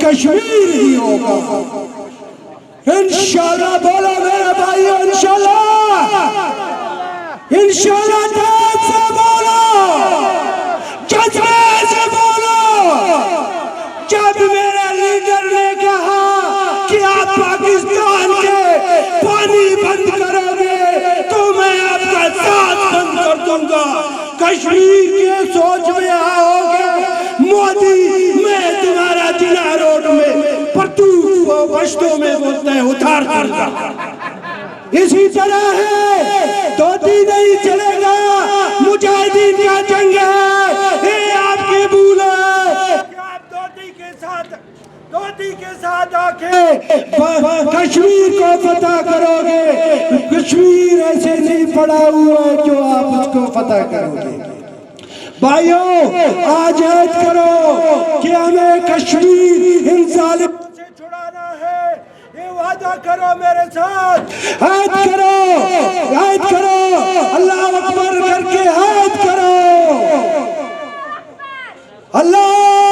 کشمیر ہی ہوگا۔ انشاءاللہ بولو میرے بھائیو، انشاءاللہ، انشاءاللہ دل سے بولو، جذبے سے بولو۔ جب میرے لیڈر نے کہا کہ آپ پاکستان کے پانی بند کرو گے تو میں آپ کا ساتھ بند کر دوں گا، کشمیر کے سوچ میں آؤ گے مودی میں تمہارا جلا روڈ میں پرتوک کو بشتوں میں بولتے ہیں اتار کر گا۔ اسی طرح ہے، دھوتی نہیں چلے گا، مجاہدین کا جنگ ہے، یہ آپ کی بھول ہے کہ آپ دھوتی کے ساتھ آ کے کشمیر کو فتح کرو گے۔ کشمیر ایسے نہیں پڑا ہوا ہے جو آپ اس کو فتح کرو گے۔ بھائیوں، آج عہد کرو کہ ہمیں کشمیر ان ظالموں سے چھڑانا ہے، یہ وعدہ کرو میرے ساتھ، عہد کرو، عہد کرو، اللہ اکبر کر کے عہد کرو۔ اللہ